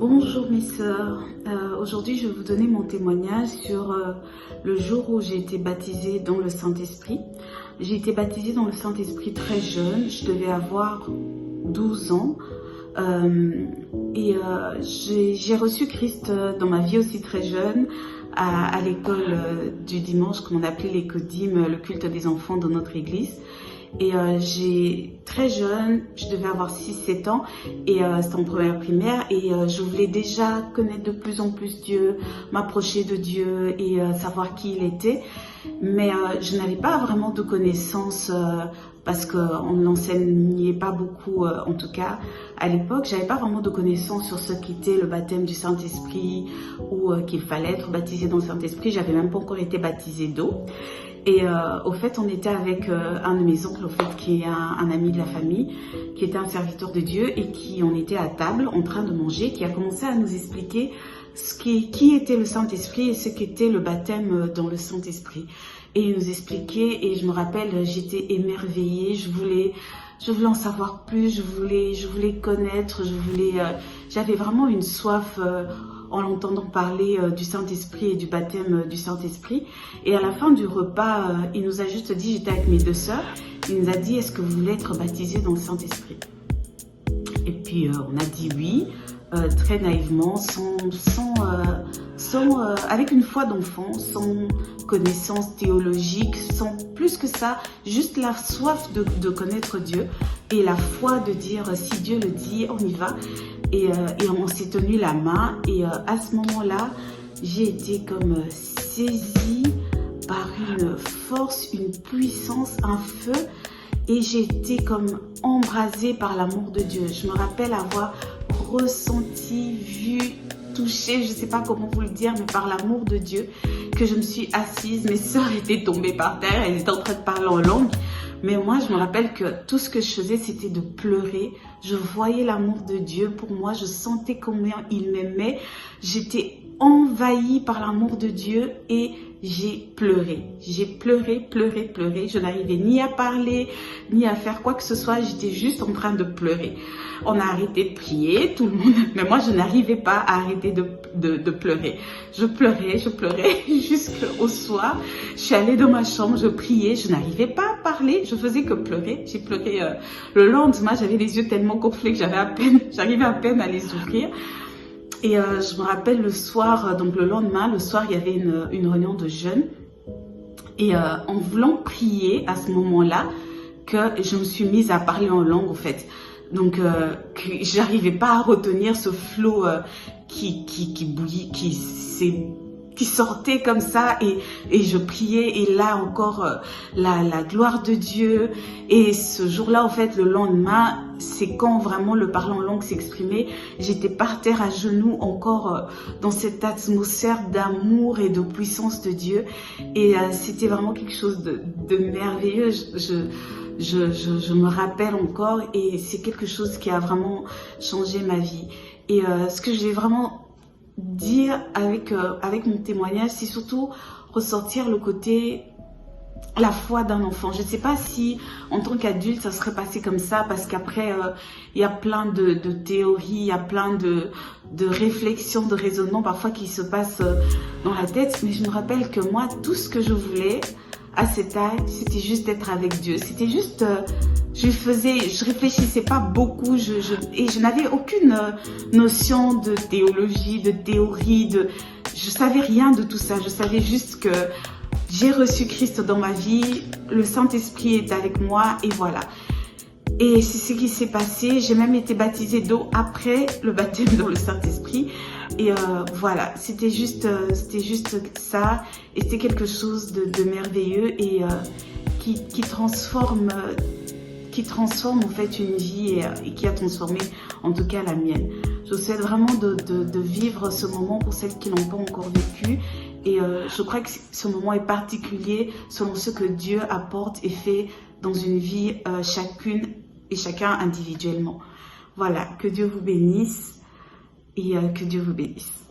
Bonjour mes sœurs, aujourd'hui je vais vous donner mon témoignage sur le jour où j'ai été baptisée dans le Saint-Esprit. J'ai été baptisée dans le Saint-Esprit très jeune, je devais avoir 12 ans j'ai reçu Christ dans ma vie aussi très jeune à l'école du dimanche, comme on appelait les codymes, le culte des enfants dans notre église. Et j'ai très jeune, je devais avoir 6-7 ans et c'était en première primaire et je voulais déjà connaître de plus en plus Dieu, m'approcher de Dieu et savoir qui il était. Mais je n'avais pas vraiment de connaissances parce qu'on ne l'enseignait pas beaucoup, en tout cas à l'époque. J'avais pas vraiment de connaissances sur ce qu'était le baptême du Saint-Esprit ou qu'il fallait être baptisé dans le Saint-Esprit. J'avais même pas encore été baptisée d'eau. Et au fait, on était avec un de mes oncles, au fait, qui est un ami de la famille, qui était un serviteur de Dieu et on était à table en train de manger, qui a commencé à nous expliquer qui était le Saint-Esprit et ce qu'était le baptême dans le Saint-Esprit. Et il nous expliquait et je me rappelle, j'étais émerveillée, je voulais en savoir plus, je voulais connaître, j'avais vraiment une soif en l'entendant parler du Saint-Esprit et du baptême du Saint-Esprit. Et à la fin du repas, il nous a juste dit, j'étais avec mes deux sœurs, il nous a dit, est-ce que vous voulez être baptisés dans le Saint-Esprit? Et puis on a dit oui, très naïvement, avec une foi d'enfant, sans connaissance théologique, sans plus que ça, juste la soif de connaître Dieu et la foi de dire si Dieu le dit, on y va. Et on s'est tenu la main et à ce moment-là, j'ai été comme saisie par une force, une puissance, un feu et j'ai été comme embrasée par l'amour de Dieu. Je me rappelle avoir ressenti, vu, touché, je ne sais pas comment vous le dire, mais par l'amour de Dieu, que je me suis assise. Mes sœurs étaient tombées par terre, elles étaient en train de parler en langue. Mais moi, je me rappelle que tout ce que je faisais, c'était de pleurer. Je voyais l'amour de Dieu pour moi. Je sentais combien il m'aimait. J'étais envahie par l'amour de Dieu et j'ai pleuré. J'ai pleuré, pleuré, pleuré. Je n'arrivais ni à parler, ni à faire quoi que ce soit. J'étais juste en train de pleurer. On a arrêté de prier, tout le monde. Mais moi, je n'arrivais pas à arrêter de pleurer. Je pleurais jusqu'au soir. Je suis allée dans ma chambre, je priais. Je n'arrivais pas à parler. Je faisais que pleurer. J'ai pleuré le lendemain. J'avais les yeux tellement gonflés que j'arrivais à peine à les ouvrir. Et je me rappelle le soir, donc le lendemain, le soir, il y avait une réunion de jeunes. Et en voulant prier à ce moment-là, que je me suis mise à parler en langue, en fait. Donc, que j'arrivais pas à retenir ce flot qui bouillit, qui sortait comme ça et je priais et là encore la gloire de Dieu. Et ce jour-là, en fait, le lendemain, c'est quand vraiment le parler en langue s'exprimait. J'étais par terre à genoux encore dans cette atmosphère d'amour et de puissance de Dieu. Et c'était vraiment quelque chose de merveilleux. Je me rappelle encore et c'est quelque chose qui a vraiment changé ma vie. Et ce que je vais vraiment dire avec mon témoignage, c'est surtout ressortir le côté, la foi d'un enfant. Je ne sais pas si en tant qu'adulte ça serait passé comme ça parce qu'après il y a plein de théories, il y a plein de réflexions, de raisonnements parfois qui se passent dans la tête. Mais je me rappelle que moi, tout ce que je voulais à cet âge, c'était juste d'être avec Dieu. C'était juste, je réfléchissais pas beaucoup, et je n'avais aucune notion de théologie, de théorie, je savais rien de tout ça. Je savais juste que j'ai reçu Christ dans ma vie, le Saint-Esprit est avec moi et voilà. Et c'est ce qui s'est passé. J'ai même été baptisée d'eau après le baptême dans le Saint-Esprit. Et voilà, c'était juste ça. Et c'était quelque chose de merveilleux et qui transforme en fait une vie et qui a transformé en tout cas la mienne. Je vous souhaite vraiment de vivre ce moment pour celles qui n'ont pas encore vécu. Et je crois que ce moment est particulier selon ce que Dieu apporte et fait dans une vie chacune et chacun individuellement. Voilà, que Dieu vous bénisse et que Dieu vous bénisse.